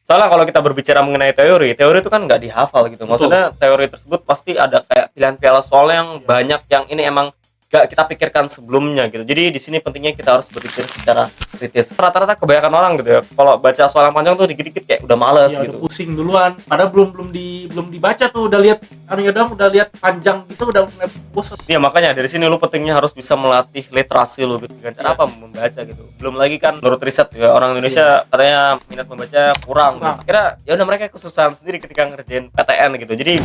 Soalnya kalau kita berbicara mengenai teori itu kan nggak dihafal gitu. Betul. Maksudnya teori tersebut pasti ada kayak pilihan-pilihan soal yang banyak yang ini emang nggak kita pikirkan sebelumnya gitu. Jadi di sini pentingnya kita harus berpikir secara kritis. Rata-rata kebanyakan orang gitu ya, kalau baca soal yang panjang tuh dikit-dikit kayak udah males Ya gitu. udah pusing duluan. Padahal belum dibaca tuh, udah lihat anunya doang, udah lihat panjang gitu udah mulai bosan. Iya, makanya dari sini lu pentingnya harus bisa melatih literasi lu gitu. Dengan cara apa? Membaca gitu. Belum lagi kan menurut riset ya, orang Indonesia katanya minat membaca kurang. Kurang. Akhirnya ya udah mereka kesusahan sendiri ketika ngerjain PTN gitu. Jadi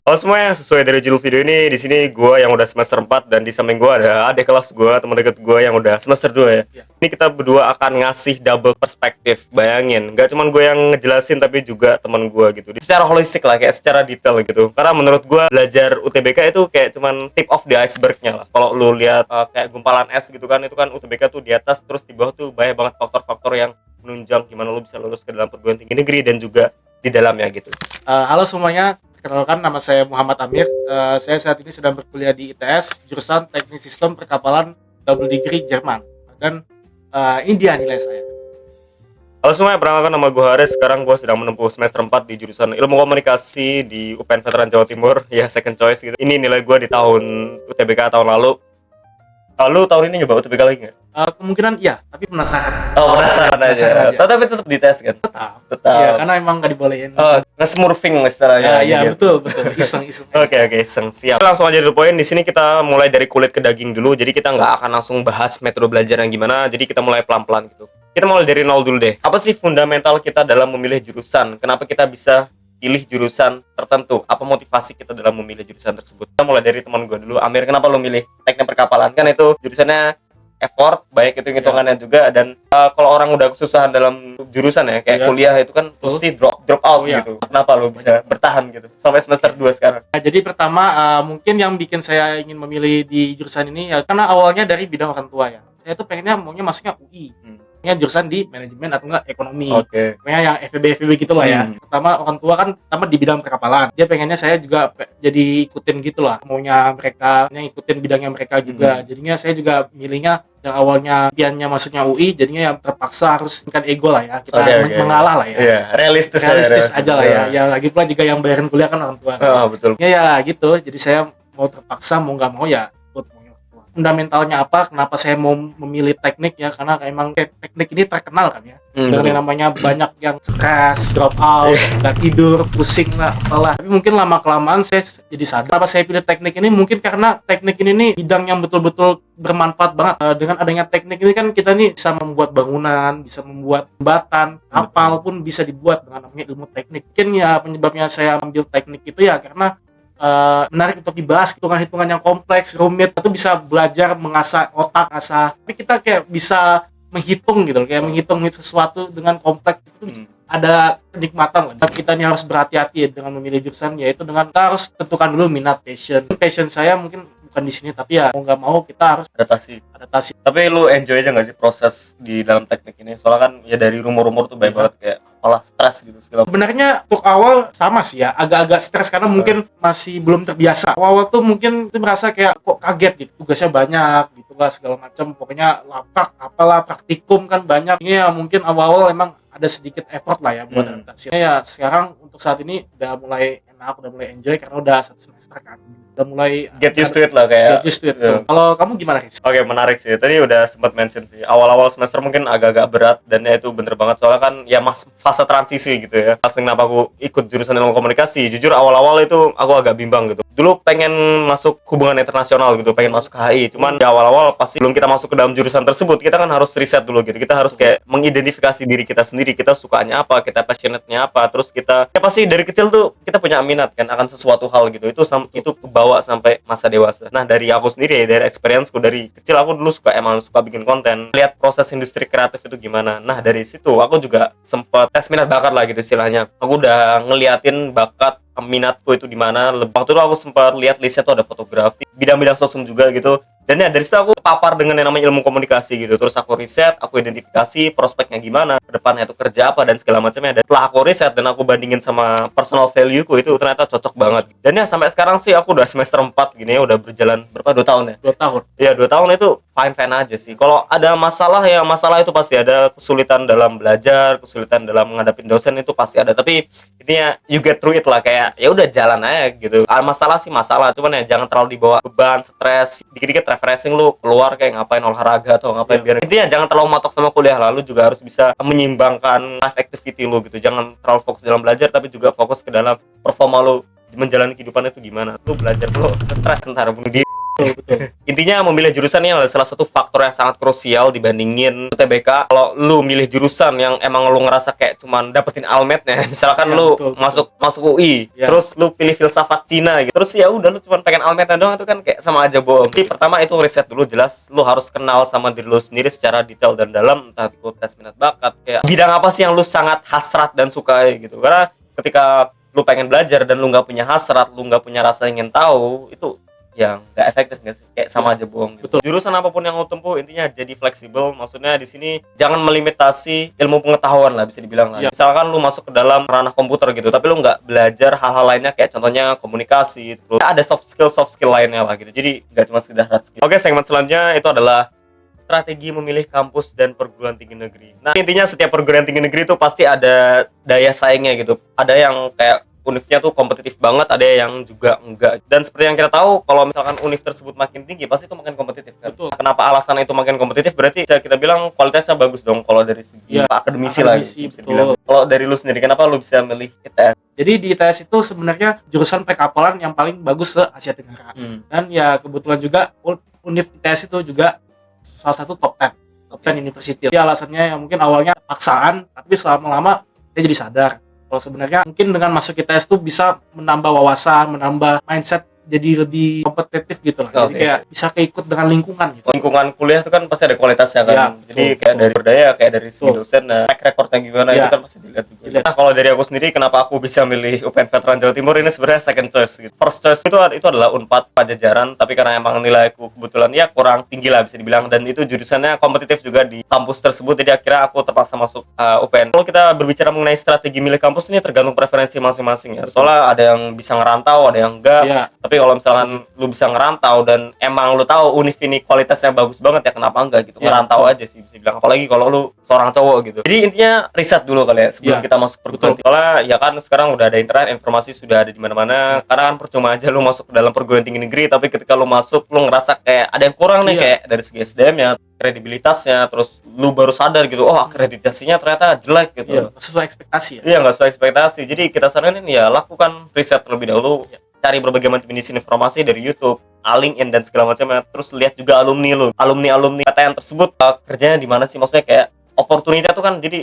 halo semuanya, sesuai dari judul video ini, di sini gua yang udah semester 4 dan di samping gua ada adik kelas gua, teman dekat gua yang udah semester 2 ya. Iya. Ini kita berdua akan ngasih double perspektif. Bayangin, gak cuman gue yang ngejelasin tapi juga teman gua gitu. Secara holistik lah, kayak secara detail gitu. Karena menurut gua belajar UTBK itu kayak cuman tip of the iceberg-nya lah. Kalau lu lihat kayak gumpalan es gitu kan, itu kan UTBK tuh di atas, terus di bawah tuh banyak banget faktor-faktor yang menunjang gimana lu bisa lulus ke dalam perguruan tinggi negeri dan juga di dalamnya gitu. Halo semuanya, kenalkan nama saya Muhammad Amir. Saya saat ini sedang berkuliah di ITS jurusan Teknik Sistem Perkapalan double degree Jerman. Dan ini dia nilai saya. Halo semuanya, perkenalkan nama gue Haris. Sekarang gue sedang menempuh semester 4 di jurusan Ilmu Komunikasi di UPN Veteran Jawa Timur. Ya, second choice gitu. Ini nilai gue di tahun UTBK tahun lalu. Lalu tahun ini nyoba UTBK lagi nggak? Kemungkinan iya, tapi penasaran. Oh, penasaran Penasaran aja. aja. Tapi tetap dites kan? Tetap. Iya, karena emang nggak dibolehin. Nge-smurfing istilahnya. Iya, Jadi- betul, iseng. Oke, iseng, siap. Langsung aja to the point. Di sini kita mulai dari kulit ke daging dulu. Jadi kita nggak akan langsung bahas metode belajar yang gimana. Jadi kita mulai pelan-pelan gitu. Kita mulai dari nol dulu deh. Apa sih fundamental kita dalam memilih jurusan? Kenapa kita bisa pilih jurusan tertentu? Apa motivasi kita dalam memilih jurusan tersebut? Kita mulai dari teman gue dulu. Amir, kenapa lo milih teknik perkapalan? Kan itu jurusannya effort, banyak hitung-hitungannya juga. Dan kalau orang udah kesusahan dalam jurusan ya, kayak Iya. kuliah itu kan mesti drop out Oh, iya. gitu. Kenapa lo bisa bertahan gitu sampai semester 2 sekarang? Nah, jadi pertama mungkin yang bikin saya ingin memilih di jurusan ini ya karena awalnya dari bidang orang tua ya. Saya tuh pengennya maunya masuknya UI. Pengennya jurusan di manajemen atau enggak ekonomi. Oke. Pengennya yang FEB gitu lah ya. Pertama orang tua kan pertama di bidang perkapalan. Dia pengennya saya juga jadi ikutin gitu lah. Maunya mereka, ikutin bidangnya mereka juga. Jadinya saya juga milihnya yang awalnya impiannya masuknya UI, jadinya yang terpaksa harus kan ego lah ya. Kita Oke. mengalah lah ya. Iya, realistis Aja lah ya. Ya lagi pula juga yang bayarin kuliah kan orang tua. Betul. Ya gitu. Jadi saya mau terpaksa mau nggak mau ya ikut maunya orang tua. Fundamentalnya apa? Kenapa saya mau memilih teknik ya? Karena emang teknik ini terkenal kan ya. Dengan yang namanya banyak yang stres, drop out, nggak tidur, pusing lah, apalah. Tapi mungkin lama kelamaan saya jadi sadar apa saya pilih teknik ini mungkin karena teknik ini nih bidang yang betul-betul bermanfaat banget. Dengan adanya teknik ini kan kita nih bisa membuat bangunan, bisa membuat jembatan, kapal pun bisa dibuat dengan namanya ilmu teknik. Mungkin ya penyebabnya saya ambil teknik itu ya karena menarik untuk dibahas, hitungan-hitungan yang kompleks, rumit, itu bisa belajar mengasah otak, tapi kita kayak bisa menghitung gitu, kayak menghitung sesuatu dengan kompleks itu ada kenikmatan lah. Kita ini harus berhati-hati dengan memilih jurusan, yaitu dengan kita harus tentukan dulu minat, passion saya mungkin bukan di sini, tapi ya mau nggak mau kita harus adaptasi. Tapi lu enjoy aja nggak sih proses di dalam teknik ini? Soalnya kan ya dari rumor-rumor tuh banyak banget kayak malah stres gitu segala. Sebenarnya untuk awal sama sih ya, agak-agak stres karena mungkin masih belum terbiasa. Awal tuh mungkin merasa kayak kok kaget gitu, tugasnya banyak gitu lah segala macam. Pokoknya lapak apalah praktikum kan banyak. Ini ya mungkin awal-awal emang ada sedikit effort lah ya buat adaptasi. Ya sekarang untuk saat ini udah mulai enak, udah mulai enjoy karena udah 1 semester kan. Udah mulai Get used to it lah kayak. get used to it. Kalau kamu gimana, Riz? Oke, menarik sih. Tadi udah sempat mention sih. Awal-awal semester mungkin agak-agak berat dan ya itu bener banget soalnya kan ya fase transisi gitu ya. Pas kenapa aku ikut jurusan ilmu komunikasi, jujur awal-awal itu aku agak bimbang gitu. Dulu pengen masuk hubungan internasional gitu, pengen masuk HI. Cuman di awal-awal pasti belum kita masuk ke dalam jurusan tersebut, kita kan harus riset dulu gitu. Kita harus kayak mengidentifikasi diri kita sendiri, kita sukanya apa, kita passionate-nya apa. Terus kita ya pasti dari kecil tuh kita punya minat kan akan sesuatu hal gitu. Itu kebawa sampai masa dewasa. Nah, dari aku sendiri ya, dari experience-ku dari kecil aku dulu emang suka bikin konten, lihat proses industri kreatif itu gimana. Nah, dari situ aku juga sempat tes minat bakat lah gitu istilahnya. Aku udah ngeliatin bakat minatku itu di mana. Waktu itu aku sempat lihat listnya tuh ada fotografi, bidang-bidang sosum juga gitu. Dan ya dari situ aku papar dengan yang namanya ilmu komunikasi gitu. Terus aku riset, aku identifikasi prospeknya gimana, kedepannya itu kerja apa dan segala macamnya. Dan setelah aku riset dan aku bandingin sama personal value ku, itu ternyata cocok banget. Dan ya sampai sekarang sih aku udah semester 4 gini ya, udah berjalan berapa, 2 tahun ya. 2 tahun. Ya 2 tahun itu fine aja sih. Kalau ada masalah ya masalah itu pasti ada, kesulitan dalam belajar, kesulitan dalam menghadapi dosen itu pasti ada. Tapi intinya you get through it lah, kayak ya udah jalan aja gitu. Masalah sih masalah, cuman ya jangan terlalu dibawa beban, stres. Dikit-dikit refreshing lu keluar kayak ngapain olahraga atau ngapain biar intinya jangan terlalu matok sama kuliah, lalu juga harus bisa menyimbangkan life activity lu gitu. Jangan terlalu fokus dalam belajar tapi juga fokus ke dalam performa lu menjalani kehidupan itu gimana. Lu belajar lu stres ntar bunuh diri. Betul. Intinya memilih jurusan ini adalah salah satu faktor yang sangat krusial dibandingin UTBK. Kalau lu milih jurusan yang emang lu ngerasa kayak cuman dapetin almetnya, misalkan Ya, lu betul. masuk UI, Ya. terus lu pilih filsafat Cina gitu. Terus ya udah lu cuman pengen almetnya doang, itu kan kayak sama aja bohong. Jadi pertama itu riset dulu, jelas lu harus kenal sama diri lu sendiri secara detail dan dalam, entah itu tes minat bakat, kayak bidang apa sih yang lu sangat hasrat dan sukai gitu. Karena ketika lu pengen belajar dan lu nggak punya hasrat, lu nggak punya rasa ingin tahu, itu yang nggak efektif nggak sih, kayak sama aja bohong gitu. Betul. Jurusan apapun yang lo tempuh intinya jadi fleksibel, maksudnya di sini jangan melimitasi ilmu pengetahuan lah, bisa dibilang lah. Ya. Misalkan lu masuk ke dalam ranah komputer gitu tapi lu nggak belajar hal-hal lainnya kayak contohnya komunikasi, terus ada soft skill lainnya lah gitu, jadi nggak cuma sekedar hard skill. Oke, segmen selanjutnya itu adalah strategi memilih kampus dan perguruan tinggi negeri. Nah, intinya setiap perguruan tinggi negeri itu pasti ada daya saingnya gitu. Ada yang kayak univnya tuh kompetitif banget, ada yang juga enggak. Dan seperti yang kita tahu, kalau misalkan univ tersebut makin tinggi, pasti itu makin kompetitif kan. Betul. Kenapa alasan itu makin kompetitif? Berarti bisa kita bilang kualitasnya bagus dong kalau dari segi Ya, akademisi lah. akademisi, Bisa betul. dibilang. Kalau dari lu sendiri, kenapa lu bisa milih ITS? Jadi di ITS itu sebenarnya jurusan pekapalan yang paling bagus se Asia Tenggara. Dan ya kebetulan juga Univ ITS itu juga salah satu top 10 university. Jadi alasannya yang mungkin awalnya paksaan, tapi selama-lama dia jadi sadar kalau sebenarnya mungkin dengan masuk ITS itu bisa menambah wawasan, menambah mindset, jadi lebih kompetitif gitu lah. Jadi Oke, kayak bisa keikut dengan lingkungan gitu. Lingkungan kuliah itu kan pasti ada kualitasnya kan. Ya, Jadi betul, kayak betul. dari berdaya, kayak dari segi Betul. dosen, nah, track recordnya gimana Ya. itu kan pasti dilihat juga. Dilihat. Nah, kalau dari aku sendiri, kenapa aku bisa milih UPN Veteran Jawa Timur ini sebenarnya second choice gitu. First choice itu adalah Unpad Pajajaran, tapi karena emang nilaiku kebetulan ya kurang tinggi lah bisa dibilang, dan itu jurusannya kompetitif juga di kampus tersebut, jadi akhirnya aku terpaksa masuk UPN. Kalau kita berbicara mengenai strategi milih kampus ini tergantung preferensi masing-masing ya. Soalnya ada yang bisa ngerantau, ada yang enggak. Ya, Tapi kalau misalkan lu bisa ngerantau dan emang lu tahu univ ini kualitasnya bagus banget, ya kenapa enggak gitu. Ya, Ngerantau betul. aja sih bisa bilang. Apalagi kalau lu seorang cowok gitu. Jadi intinya riset dulu kali ya sebelum Ya, kita masuk perguruan tinggi. Soalnya ya kan sekarang udah ada internet, informasi sudah ada di mana-mana. Karena kan percuma aja lu masuk ke dalam perguruan tinggi negeri tapi ketika lu masuk lu ngerasa kayak ada yang kurang nih, Iya. kayak dari segi SDM-nya, kredibilitasnya, terus lu baru sadar gitu, oh akreditasinya ternyata jelek gitu. ya sesuai ekspektasi ya. Iya, nggak sesuai ekspektasi. Jadi kita saranin ya lakukan riset terlebih dahulu, cari berbagai macam jenis informasi dari YouTube, LinkedIn dan segala macamnya. Terus lihat juga alumni PTN tersebut kerjanya di mana sih? Maksudnya kayak opportunity itu kan jadi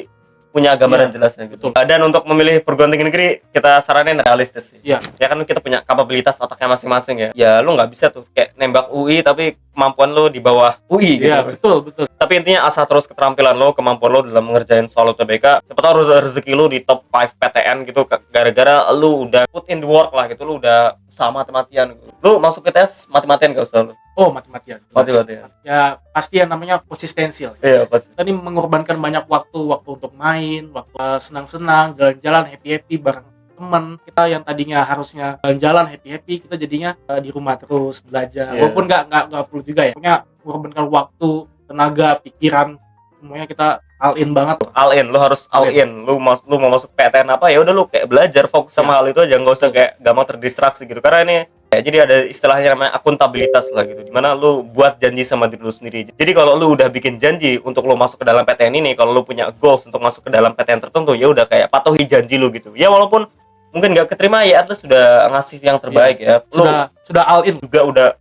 punya gambaran Iya, jelasnya gitu. betul. Dan untuk memilih perguruan tinggi negeri kita saranin realistis sih. Iya. Ya kan kita punya kapabilitas otaknya masing-masing ya. Ya lu nggak bisa tuh kayak nembak UI tapi kemampuan lu di bawah UI gitu. Iya, betul. Tapi intinya asah terus keterampilan lo, kemampuan lo dalam mengerjain soal UTBK. Siapa tahu rezeki lo di top 5 PTN gitu, gara-gara lo udah put in the work lah gitu, lo udah usaha mati-matian gitu. Lo masuk ke tes mati-matian gak usah lo. Oh, mati-matian. Mati-matian. Ya pasti yang namanya konsistensi lah. Iya, pasti. Kita ini mengorbankan banyak waktu untuk main, waktu senang-senang, jalan-jalan, happy-happy bareng teman. Kita yang tadinya harusnya jalan-jalan happy-happy, kita jadinya di rumah terus belajar. Iya. Walaupun nggak full juga ya. Pokoknya mengorbankan waktu, tenaga, pikiran, semuanya kita all in banget. All in, lo harus all in. Lo mau masuk PTN apa ya udah lo kayak belajar fokus sama hal itu aja, nggak usah kayak gampang terdistraksi gitu. Karena ini ya, jadi ada istilahnya namanya akuntabilitas lah gitu, dimana lu buat janji sama diri lu sendiri. Jadi kalau lu udah bikin janji untuk lu masuk ke dalam PTN ini, kalau lu punya goals untuk masuk ke dalam PTN tertentu, ya udah kayak patuhi janji lu gitu. Ya walaupun mungkin nggak keterima, ya at least sudah ngasih yang terbaik ya. Lu Sudah all in.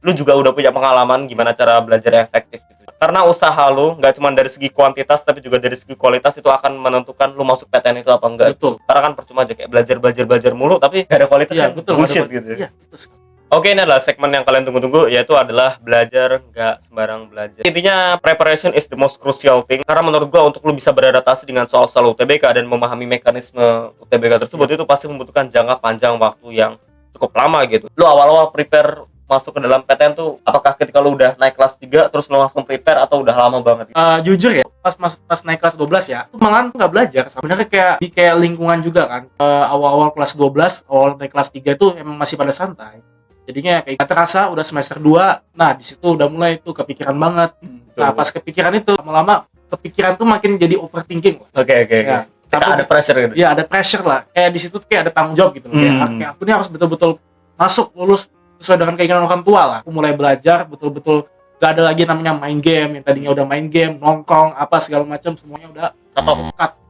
lu juga udah punya pengalaman gimana cara belajar yang efektif gitu. Karena usaha lu nggak cuma dari segi kuantitas tapi juga dari segi kualitas, itu akan menentukan lu masuk PTN itu apa enggak. Betul. Karena kan percuma aja kayak belajar mulu tapi gak ada kualitas, Iya, kan betul. bullshit Ada- gitu. Iya, betul sekali. Oke, ini adalah segmen yang kalian tunggu-tunggu, yaitu adalah belajar nggak sembarang belajar. Intinya preparation is the most crucial thing. Karena menurut gua untuk lu bisa beradaptasi dengan soal-soal UTBK dan memahami mekanisme UTBK tersebut, itu pasti membutuhkan jangka panjang waktu yang cukup lama gitu. Lu awal-awal prepare masuk ke dalam PTN tuh apakah ketika lu udah naik kelas 3 terus lu langsung prepare atau udah lama banget? Jujur ya, pas naik kelas 12 ya, itu malahan nggak belajar. Sebenarnya kayak lingkungan juga kan. Awal-awal kelas 12, awal naik kelas 3 itu emang masih pada santai. Jadinya kayak nggak terasa udah semester 2. Nah, di situ udah mulai tuh kepikiran banget. Nah, pas kepikiran itu lama-lama kepikiran tuh makin jadi overthinking. Oke. Ya, Kita ada pressure gitu. Iya, ada pressure lah. Kayak di situ tuh kayak ada tanggung jawab gitu loh. Kayak aku ini harus betul-betul masuk lulus sesuai dengan keinginan orang tua lah. Aku mulai belajar betul-betul, gak ada lagi namanya main game yang tadinya udah main game, nongkrong apa segala macam, semuanya udah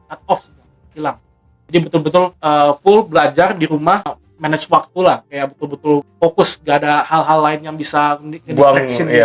cut off semua, hilang. Jadi betul-betul full belajar di rumah, manage waktu lah, kayak betul-betul fokus, gak ada hal-hal lain yang bisa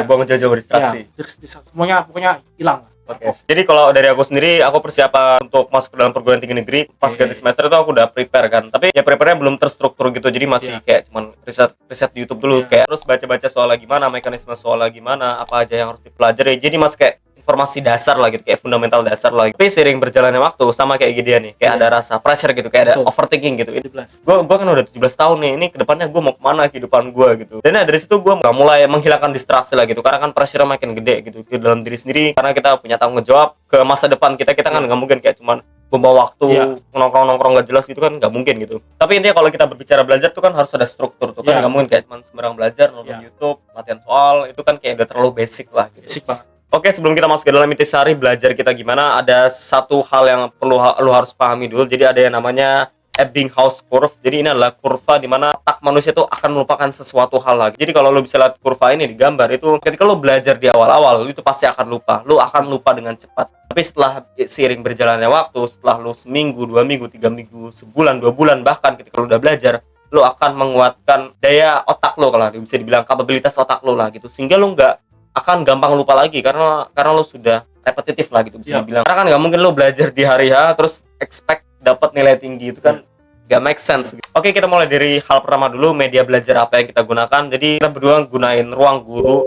buang jauh-jauh distraksi. Ya, semuanya pokoknya hilang. Oke. Jadi kalau dari aku sendiri, aku persiapan untuk masuk ke dalam perguruan tinggi negeri pas ganti semester itu aku udah prepare kan. Tapi ya prepare-nya belum terstruktur gitu. Jadi masih kayak cuman riset di YouTube dulu, kayak terus baca-baca soalnya gimana, mekanisme soalnya gimana, apa aja yang harus dipelajari. Jadi masih kayak informasi dasar lah gitu, kayak fundamental dasar lah. Tapi seiring berjalannya waktu sama kayak Gideon nih, kayak ada rasa pressure gitu, kayak ada overthinking gitu. Gue kan udah 17 tahun nih, ini kedepannya gue mau kemana kehidupan gue gitu. Dan dari situ gue mulai menghilangkan distraksi lah gitu, karena kan pressure makin gede gitu ke dalam diri sendiri, karena kita punya tanggung jawab ke masa depan kita kan nggak mungkin kayak cuman membawa waktu nongkrong gak jelas gitu kan, nggak mungkin gitu. Tapi intinya kalau kita berbicara belajar tuh kan harus ada struktur tuh kan, nggak mungkin kayak cuman sembarang belajar nonton YouTube, latihan soal, itu kan kayak udah terlalu basic lah gitu. Basic banget. Oke, sebelum kita masuk ke dalam intisari belajar kita gimana, ada satu hal yang perlu lu harus pahami dulu. Jadi ada yang namanya Ebbinghaus curve. Jadi ini adalah kurva di mana otak manusia itu akan melupakan sesuatu hal lagi. Jadi kalau lu bisa lihat kurva ini di gambar itu, ketika lu belajar di awal-awal, lu itu pasti akan lupa. Lu akan lupa dengan cepat. Tapi setelah seiring berjalannya waktu, setelah lu seminggu, 2 minggu, 3 minggu, sebulan, 2 bulan, bahkan ketika lu udah belajar, lu akan menguatkan daya otak lu, kalau bisa dibilang kapabilitas otak lu lah gitu. Sehingga lu nggak akan gampang lupa lagi karena lo sudah repetitif lah gitu bisa dibilang. Karena kan nggak mungkin lo belajar di hari H terus expect dapat nilai tinggi, itu kan nggak make sense. Oke, kita mulai dari hal pertama dulu, media belajar apa yang kita gunakan. Jadi kita berdua gunain Ruang Guru,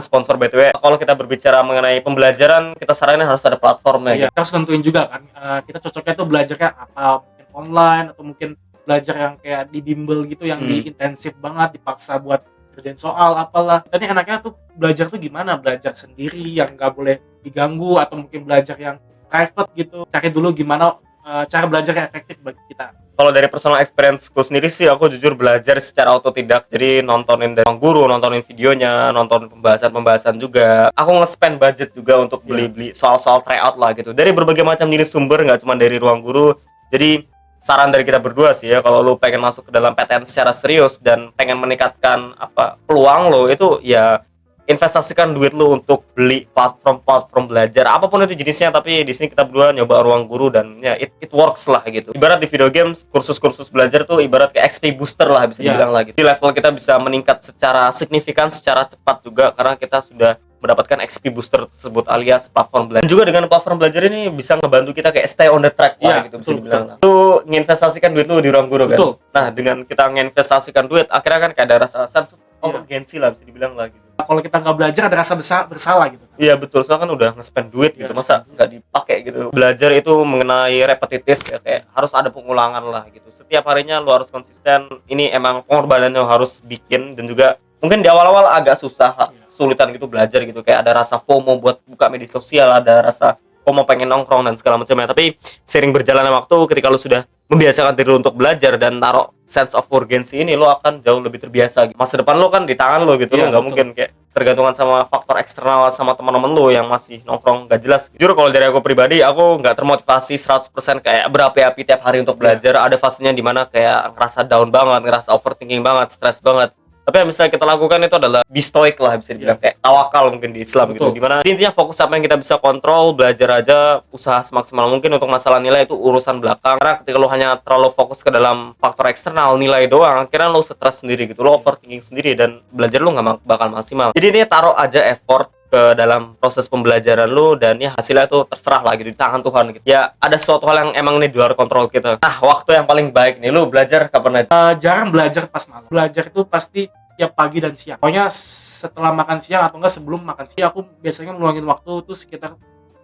sponsor BTW. Kalau kita berbicara mengenai pembelajaran, kita saranin harus ada platformnya. Kita harus tentuin juga kan, kita cocoknya tuh belajarnya apa, mungkin online atau mungkin belajar yang kayak di bimbel gitu, yang diintensif banget, dipaksa buat kerjain soal apalah. Tadi enaknya tuh belajar tuh gimana, belajar sendiri yang nggak boleh diganggu, atau mungkin belajar yang private gitu. Cari dulu gimana cara belajar yang efektif bagi kita. Kalau dari personal experience-ku sendiri sih, aku jujur belajar secara otodidak. Jadi nontonin dari guru, nontonin videonya, nonton pembahasan juga. Aku nge-spend budget juga untuk beli soal-soal tryout lah gitu. Dari berbagai macam jenis sumber, nggak cuma dari Ruang Guru. Jadi saran dari kita berdua sih ya, kalau lu pengen masuk ke dalam PTN secara serius dan pengen meningkatkan peluang lo, itu ya investasikan duit lu untuk beli platform belajar apapun itu jenisnya. Tapi di sini kita berdua nyoba Ruang Guru dan ya it works lah gitu. Ibarat di video games, kursus belajar tuh ibarat kayak XP booster lah bisa dibilang lagi. Di level kita bisa meningkat secara signifikan, secara cepat juga karena kita sudah mendapatkan XP booster tersebut alias platform belajar. Dan juga dengan platform belajar ini bisa ngebantu kita kayak stay on the track lah gitu, bisa dibilang. Lu nginvestasikan duit lu di Ruang Guru kan. Nah, dengan kita nginvestasikan duit, akhirnya kan kayak ada rasa sense of urgency lah bisa dibilang lah gitu. Kalau kita nggak belajar ada rasa bersalah gitu. Iya betul, soalnya kan udah nge-spend duit gitu, masa nggak dipakai gitu. Belajar itu mengenai repetitif ya, kayak harus ada pengulangan lah gitu. Setiap harinya lu harus konsisten. Ini emang pengorbanannya harus bikin, dan juga mungkin di awal-awal agak susah, sulitan gitu belajar gitu, kayak ada rasa FOMO buat buka media sosial, ada rasa FOMO pengen nongkrong dan segala macamnya. Tapi sering berjalannya waktu, ketika lu sudah membiasakan diri untuk belajar dan naruh sense of urgency ini, lo akan jauh lebih terbiasa. Masa depan lo kan di tangan lo gitu, lo nggak mungkin kayak tergantungan sama faktor eksternal, sama teman-teman lo yang masih nongkrong gak jelas. Jujur kalau dari aku pribadi, aku nggak termotivasi 100% kayak berapi-api tiap hari untuk belajar. Ada fasenya dimana kayak ngerasa down banget, ngerasa overthinking banget, stres banget. Tapi yang bisa kita lakukan itu adalah be stoic lah, bisa dibilang kayak tawakal mungkin di Islam gitu. Dimana intinya fokus apa yang kita bisa kontrol, belajar aja, usaha semaksimal mungkin. Untuk masalah nilai itu urusan belakang. Karena ketika lo hanya terlalu fokus ke dalam faktor eksternal, nilai doang, akhirnya lo stres sendiri gitu, lo overthinking sendiri, dan belajar lo nggak bakal maksimal. Jadi ini taruh aja effort ke dalam proses pembelajaran lu, dan ya hasilnya tuh terserah lah gitu, di tangan Tuhan gitu. Ya ada suatu hal yang emang ini di luar kontrol kita. Nah, waktu yang paling baik nih, lu belajar kapan aja? Jarang belajar pas malam. Belajar itu pasti tiap pagi dan siang. Pokoknya setelah makan siang atau enggak sebelum makan siang, aku biasanya meluangin waktu tuh sekitar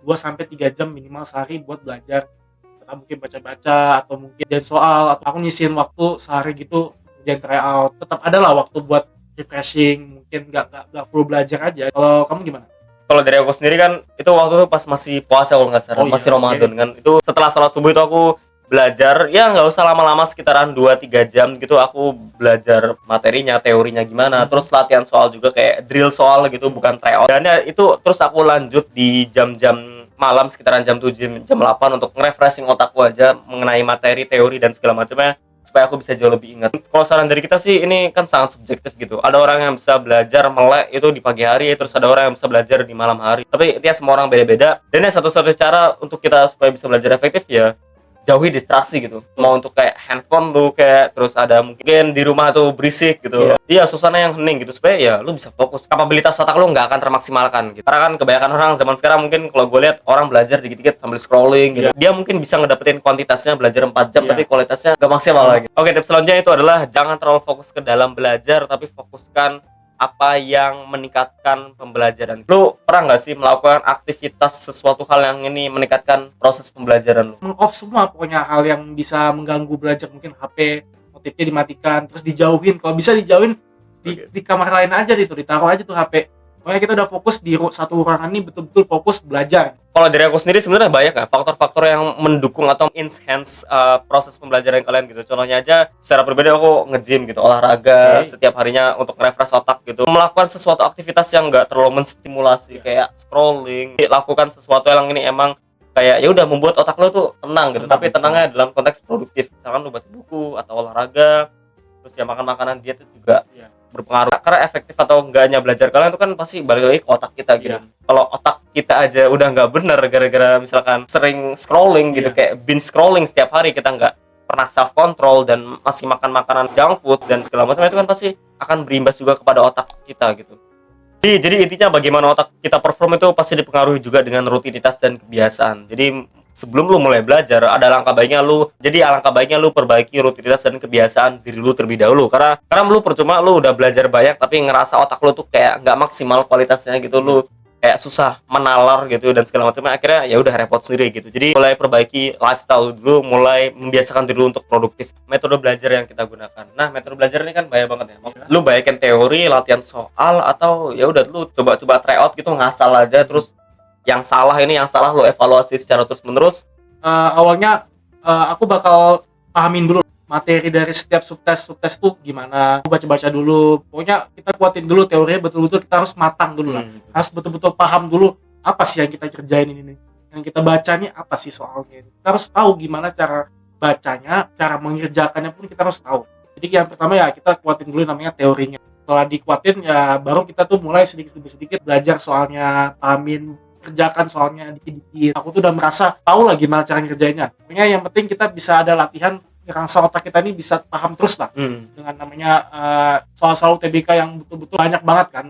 2-3 jam minimal sehari buat belajar. Atau mungkin baca-baca, atau mungkin dan soal, atau aku nyisihin waktu sehari gitu kerjaan tryout, tetap ada lah waktu buat refreshing, mungkin nggak full belajar aja. Kalau kamu gimana? Kalau dari aku sendiri kan itu waktu itu pas masih puasa kalau nggak salah, Oh iya, masih Ramadan oke. kan. Itu setelah sholat subuh itu aku belajar, ya nggak usah lama-lama, sekitaran 2-3 jam gitu aku belajar materinya, teorinya gimana, terus latihan soal juga kayak drill soal gitu, bukan tryout. Dan ya itu terus aku lanjut di jam-jam malam sekitaran jam 7 jam 8 untuk nge-refreshing otakku aja mengenai materi, teori dan segala macamnya supaya aku bisa jauh lebih ingat. Kalau saran dari kita sih ini kan sangat subjektif gitu. Ada orang yang bisa belajar melek itu di pagi hari, terus ada orang yang bisa belajar di malam hari. Tapi intinya semua orang beda-beda. Dan ya satu-satunya cara untuk kita supaya bisa belajar efektif ya jauhi distraksi gitu. Mau untuk kayak handphone lu kayak, terus ada mungkin di rumah tuh berisik gitu. Iya, suasana yang hening gitu supaya ya lu bisa fokus. Kapabilitas otak lu nggak akan termaksimalkan gitu. Karena kan kebanyakan orang zaman sekarang mungkin kalau gue lihat orang belajar dikit-dikit sambil scrolling gitu. Dia mungkin bisa ngedapetin kuantitasnya belajar 4 jam tapi kualitasnya nggak maksimal lagi. Oke, tips selanjutnya itu adalah jangan terlalu fokus ke dalam belajar tapi fokuskan apa yang meningkatkan pembelajaran. Lu pernah nggak sih melakukan aktivitas sesuatu hal yang ini meningkatkan proses pembelajaran lu? Meng-off semua pokoknya hal yang bisa mengganggu belajar, mungkin HP notifnya dimatikan, terus dijauhin, kalau bisa dijauhin di kamar lain aja gitu, ditaruh aja tuh HP. Pokoknya kita udah fokus di satu ruangan ini, betul-betul fokus belajar. Kalau dari aku sendiri sebenarnya banyak ya faktor-faktor yang mendukung atau enhance proses pembelajaran kalian gitu. Contohnya aja secara pribadi aku nge-gym gitu, olahraga setiap harinya untuk refresh otak gitu. Melakukan sesuatu aktivitas yang enggak terlalu menstimulasi kayak scrolling, lakukan sesuatu yang ini emang kayak ya udah membuat otak lo tuh tenang gitu, tapi tenangnya dalam konteks produktif. Misalkan lo baca buku atau olahraga, terus ya makan makanan diet itu juga berpengaruh. Karena efektif atau enggaknya belajar kalian itu kan pasti balik lagi ke otak kita gitu. Kalau otak kita aja udah nggak bener gara-gara misalkan sering scrolling gitu, kayak binge scrolling setiap hari, kita nggak pernah self control dan masih makan makanan junk food dan segala macam, itu kan pasti akan berimbas juga kepada otak kita gitu. Jadi intinya bagaimana otak kita perform itu pasti dipengaruhi juga dengan rutinitas dan kebiasaan. Jadi sebelum lu mulai belajar alangkah baiknya lu perbaiki rutinitas dan kebiasaan diri lu terlebih dahulu, karena lu percuma lu udah belajar banyak tapi ngerasa otak lu tuh kayak nggak maksimal kualitasnya gitu, lu kayak susah menalar gitu dan segala macamnya, akhirnya ya udah repot sendiri gitu. Jadi mulai perbaiki lifestyle dulu, mulai membiasakan diri lu untuk produktif. Metode belajar yang kita gunakan, nah metode belajar ini kan banyak banget ya. Maksudnya lu bayakin teori, latihan soal, atau ya udah lu coba-coba try out gitu, ngasal aja, terus yang salah lo evaluasi secara terus menerus. Awalnya aku bakal pahamin dulu materi dari setiap subtes tuh gimana, aku baca-baca dulu. Pokoknya kita kuatin dulu teorinya, betul-betul kita harus matang dulu lah. Harus betul-betul paham dulu apa sih yang kita kerjain ini, yang kita baca nih apa sih soalnya. Kita harus tahu gimana cara bacanya, cara mengerjakannya pun kita harus tahu. Jadi yang pertama ya kita kuatin dulu namanya teorinya. Setelah dikuatin ya baru kita tuh mulai sedikit demi sedikit belajar soalnya, pahamin, kerjakan soalnya dikit-dikit. Aku tuh udah merasa tahu lah gimana cara ngerjainnya. Pokoknya yang penting kita bisa ada latihan ngerangsa otak kita ini bisa paham terus lah. Dengan namanya soal-soal UTBK yang betul-betul banyak banget kan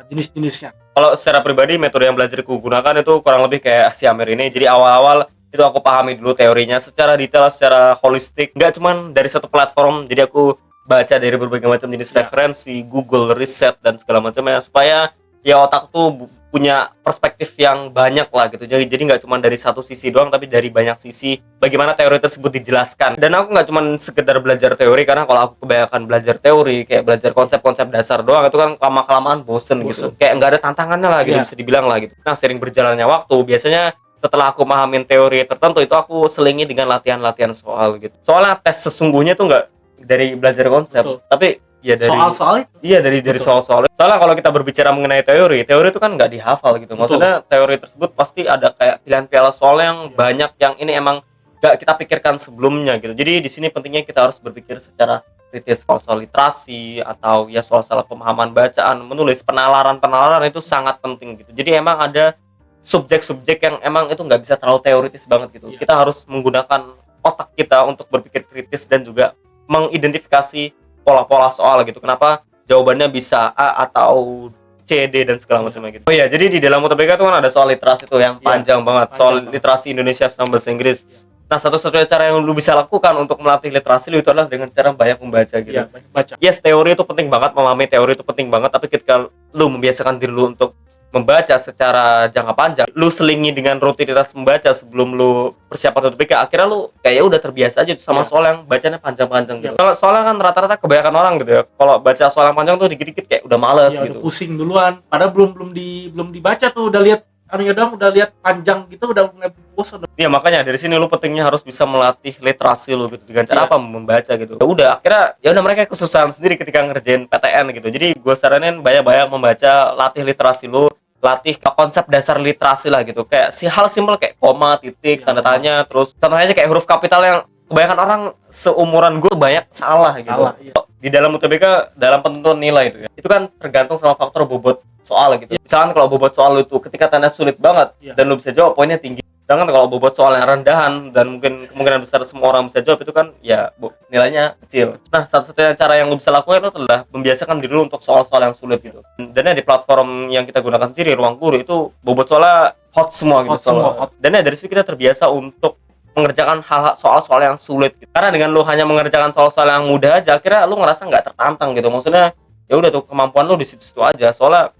jenis-jenisnya. Kalau secara pribadi metode yang belajar ku gunakan itu kurang lebih kayak si Amir ini. Jadi awal-awal itu aku pahami dulu teorinya secara detail, secara holistik, nggak cuman dari satu platform. Jadi aku baca dari berbagai macam jenis referensi, Google, riset dan segala macamnya, supaya ya otak tuh punya perspektif yang banyak lah gitu. Jadi nggak cuma dari satu sisi doang, tapi dari banyak sisi bagaimana teori tersebut dijelaskan. Dan aku nggak cuma sekedar belajar teori, karena kalau aku kebanyakan belajar teori kayak belajar konsep-konsep dasar doang, itu kan lama-kelamaan bosen gitu, kayak nggak ada tantangannya lah gitu, bisa dibilang lah gitu. Nah, sering berjalannya waktu, biasanya setelah aku mahamin teori tertentu itu aku selingi dengan latihan-latihan soal gitu. Soalnya tes sesungguhnya tuh nggak dari belajar konsep, tapi ya dari soal-soal itu. Iya, dari soal-soal. Soalnya kalau kita berbicara mengenai teori itu kan nggak dihafal gitu. Maksudnya teori tersebut pasti ada kayak pilihan-pilihan soal yang banyak yang ini emang nggak kita pikirkan sebelumnya gitu. Jadi di sini pentingnya kita harus berpikir secara kritis. Soal literasi atau ya soal pemahaman bacaan, menulis, penalaran itu sangat penting gitu. Jadi emang ada subjek-subjek yang emang itu nggak bisa terlalu teoritis banget gitu. Kita harus menggunakan otak kita untuk berpikir kritis dan juga mengidentifikasi pola-pola soal gitu. Kenapa jawabannya bisa A atau C, D dan segala macamnya gitu. Oh iya, jadi di dalam UTBK itu kan ada soal literasi tuh yang panjang banget. Soal literasi Indonesia sama bahasa Inggris. Nah, satu-satunya cara yang lu bisa lakukan untuk melatih literasi lu itu adalah dengan cara banyak membaca gitu. Banyak baca. Yes, teori itu penting banget, memahami teori itu penting banget, tapi ketika lu membiasakan diri lu untuk membaca secara jangka panjang, lu selingi dengan rutinitas membaca sebelum lu persiapan UTBK, akhirnya lu kayak udah terbiasa aja tuh sama soal yang bacanya panjang-panjang gitu. Kalau soalnya kan rata-rata kebanyakan orang gitu ya, kalau baca soal yang panjang tuh dikit-dikit kayak udah males gitu. Udah pusing duluan, padahal belum dibaca tuh udah lihat udah lihat panjang gitu udah mulai bosan. Iya, makanya dari sini lu pentingnya harus bisa melatih literasi lu gitu dengan cara apa membaca gitu. Ya udah, akhirnya ya udah mereka kesusahan sendiri ketika ngerjain PTN gitu. Jadi gue saranin banyak-banyak membaca, latih literasi lu, latih konsep dasar literasi lah gitu. Kayak hal simpel kayak koma, titik, tanda tanya, terus contohnya aja kayak huruf kapital yang kebanyakan orang seumuran gue banyak salah gitu. Di dalam UTBK dalam penentuan nilai itu kan tergantung sama faktor bobot soal gitu. Misalkan kalau bobot soal itu ketika tanda sulit banget dan lu bisa jawab poinnya tinggi. Sedangkan kalau bobot soal yang rendahan dan mungkin kemungkinan besar semua orang bisa jawab itu kan ya nilainya kecil. Nah, satu-satunya cara yang lu bisa lakukan itu adalah membiasakan diri lu untuk soal-soal yang sulit gitu. Dan ya di platform yang kita gunakan sendiri Ruang Guru itu bobot soalnya hot semua gitu. Dan ya dari situ kita terbiasa untuk mengerjakan hal-hal soal-soal yang sulit gitu. Karena dengan lu hanya mengerjakan soal-soal yang mudah aja, akhirnya lu ngerasa nggak tertantang gitu. Maksudnya ya udah tuh kemampuan lu di situ-situ aja. Soal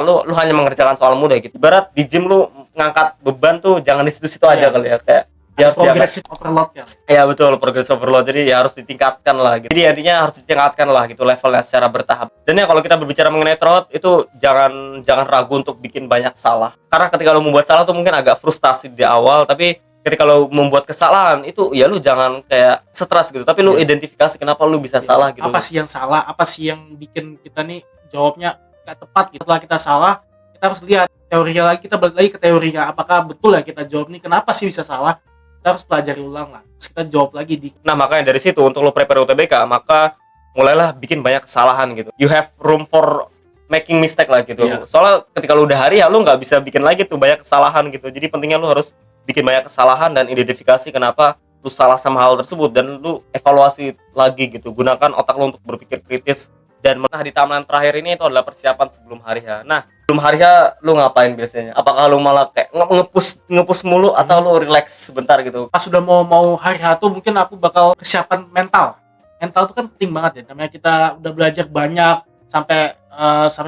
lu hanya mengerjakan soal mudah gitu. Ibarat di gym lu ngangkat beban tuh jangan di situ-situ aja kali ya, kayak ya harus progressive overload ya. Iya betul, progressive overload. Jadi ya harus ditingkatkan lah gitu. Jadi intinya harus ditingkatkan lah gitu levelnya secara bertahap. Dan ya kalau kita berbicara mengenai throat itu jangan ragu untuk bikin banyak salah. Karena ketika lu membuat salah tuh mungkin agak frustasi di awal, tapi ketika lo membuat kesalahan itu ya lu jangan kayak stres gitu, tapi lu identifikasi kenapa lu bisa salah gitu. Apa sih yang salah? Apa sih yang bikin kita nih jawabnya nggak tepat gitu. Setelah kita salah, kita harus lihat teorinya lagi, kita balik lagi ke teorinya. Apakah betul ya kita jawab nih kenapa sih bisa salah? Kita harus pelajari ulang lah. Terus kita jawab lagi di. Nah, makanya dari situ untuk lo prepare UTBK, maka mulailah bikin banyak kesalahan gitu. You have room for making mistake lah gitu. Soalnya ketika lu udah hari ya lu nggak bisa bikin lagi tuh banyak kesalahan gitu. Jadi pentingnya lu harus bikin banyak kesalahan dan identifikasi kenapa lu salah sama hal tersebut dan lu evaluasi lagi gitu. Gunakan otak lu untuk berpikir kritis. Dan di timeline terakhir ini itu adalah persiapan sebelum hari H. Nah, sebelum hari H lu ngapain biasanya? Apakah lu malah kayak ngepus mulu atau lu relax sebentar gitu? Pas sudah mau hari H tuh mungkin aku bakal kesiapan mental. Mental tuh kan penting banget ya. Namanya kita udah belajar banyak sampai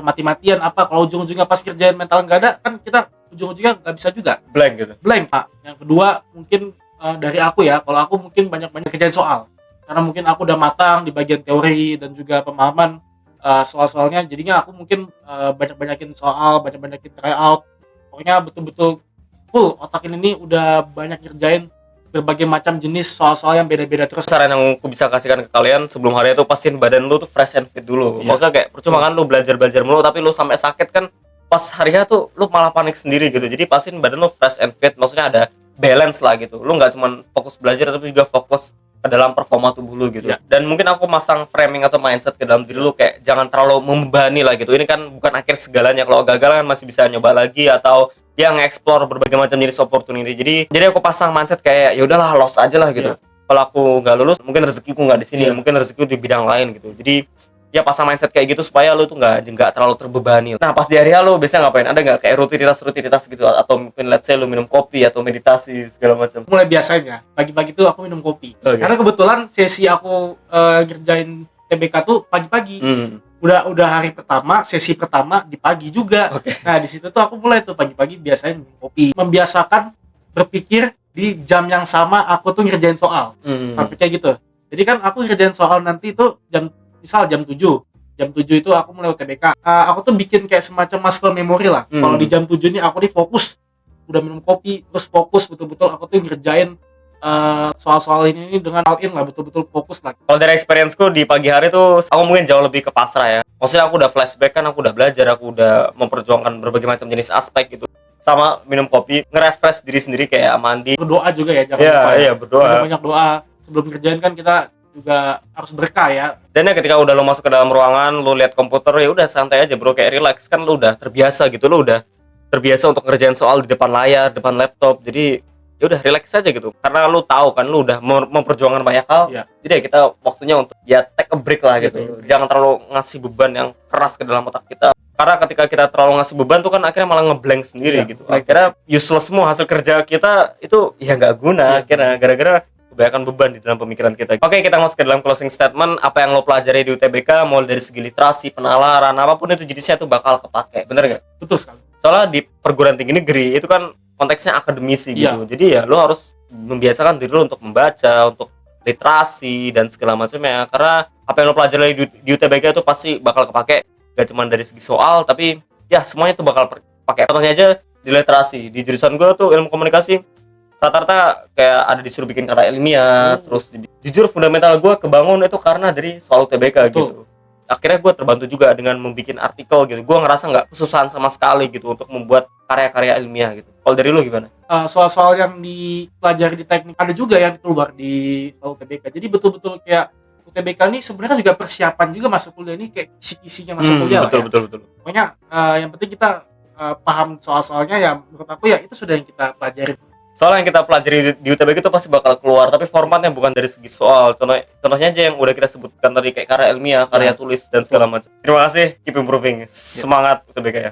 mati-matian apa kalau ujung-ujungnya pas kerjaan mental nggak ada kan kita ujung-ujungnya nggak bisa juga blank gitu. Pak. Yang kedua mungkin dari aku ya, kalau aku mungkin banyak kerjaan soal karena mungkin aku udah matang di bagian teori dan juga pemahaman soal-soalnya, jadinya aku mungkin banyak-banyakin soal, banyak-banyakin tryout, pokoknya betul-betul full otak ini udah banyak ngerjain berbagai macam jenis soal-soal yang beda-beda. Terus saran yang aku bisa kasihkan ke kalian sebelum hari itu pastiin badan lu tuh fresh and fit dulu. Maksudnya kayak percuma kan lu belajar mulu tapi lu sampai sakit kan pas hari tuh lu malah panik sendiri gitu. Jadi pastiin badan lu fresh and fit, maksudnya ada balance lah gitu. Lu nggak cuma fokus belajar tapi juga fokus ke dalam performa tubuh lu gitu. Dan mungkin aku masang framing atau mindset ke dalam diri lu kayak jangan terlalu membebani lah gitu. Ini kan bukan akhir segalanya. Kalau gagal kan masih bisa nyoba lagi atau yang explore berbagai macam jenis opportunity. Jadi aku pasang mindset kayak ya udahlah loss aja lah gitu. Kalau aku nggak lulus, mungkin rezekiku nggak di sini, mungkin rezekiku di bidang lain gitu. Jadi ya pasang mindset kayak gitu supaya lu tuh nggak terlalu terbebani. Nah pas di hari lu biasanya ngapain? Ada nggak kayak rutinitas gitu atau mungkin let's say lu minum kopi atau meditasi segala macam? Mulai biasanya pagi-pagi tuh aku minum kopi. Karena kebetulan sesi aku ngerjain TBK tuh pagi-pagi. Udah hari pertama, sesi pertama di pagi juga. Nah di situ tuh aku mulai tuh pagi-pagi biasanya minum kopi. Membiasakan berpikir di jam yang sama aku tuh ngerjain soal. Sampai kayak gitu. Jadi kan aku ngerjain soal nanti tuh misal jam 7 itu aku mulai UTBK. Aku tuh bikin kayak semacam muscle memory lah. Kalau di jam 7 ini aku nih fokus, udah minum kopi, terus fokus betul-betul aku tuh ngerjain soal-soal ini dengan all in lah, betul-betul fokus lah. Kalau dari experience-ku di pagi hari tuh aku mungkin jauh lebih ke pasrah ya. Maksudnya aku udah flashback kan, aku udah belajar, aku udah memperjuangkan berbagai macam jenis aspek gitu. Sama minum kopi, nge-refresh diri sendiri kayak mandi. Berdoa juga ya, jangan lupa ya. Iya, berdoa. Banyak doa. Sebelum kerjain kan kita juga harus berkah ya. Dan ya ketika udah lo masuk ke dalam ruangan, lo lihat komputer, ya udah santai aja bro, kayak relax kan, lo udah terbiasa gitu, lo udah terbiasa untuk ngerjain soal di depan layar, depan laptop. Jadi ya udah relax aja gitu. Karena lo tahu kan lo udah memperjuangkan banyak hal. Jadi ya kita waktunya untuk ya take a break lah gitu. Jangan terlalu ngasih beban yang keras ke dalam otak kita. Karena ketika kita terlalu ngasih beban tuh kan akhirnya malah ngeblank sendiri gitu. Akhirnya useless semua hasil kerja kita itu ya nggak guna akhirnya gara-gara kebanyakan beban di dalam pemikiran kita. Oke, kita masuk ke dalam closing statement. Apa yang lo pelajari di UTBK, mulai dari segi literasi, penalaran, apapun itu jenisnya itu bakal kepake. Bener nggak? Betul sekali. Soalnya di perguruan tinggi negeri itu kan konteksnya akademisi gitu. Iya. Jadi ya lo harus membiasakan diri lo untuk membaca, untuk literasi dan segala macamnya. Karena apa yang lo pelajari di UTBK itu pasti bakal kepake gak cuma dari segi soal, tapi ya semuanya tuh bakal pakai. Contohnya aja di literasi, di jurusan gue tuh ilmu komunikasi, rata-rata kayak ada disuruh bikin kata ilmiah, terus jujur fundamental gue kebangun itu karena dari soal UTBK gitu. Akhirnya gue terbantu juga dengan membuat artikel gitu. Gue ngerasa nggak kesusahan sama sekali gitu untuk membuat karya-karya ilmiah gitu. Kalau dari lu gimana? Soal-soal yang dipelajari di teknik ada juga yang keluar di soal UTBK. Jadi betul-betul kayak UTBK ini sebenarnya juga persiapan juga masuk kuliah ini kayak kisi-kisinya masuk kuliah Betul, lah ya. betul. Pokoknya yang penting kita paham soal-soalnya ya, menurut aku ya itu sudah yang kita pelajari. Soalnya yang kita pelajari di UTBK itu pasti bakal keluar, tapi formatnya bukan dari segi soal. Contohnya aja yang udah kita sebutkan tadi kayak karya ilmiah, karya tulis dan segala macam. Terima kasih, keep improving. Semangat UTBK ya.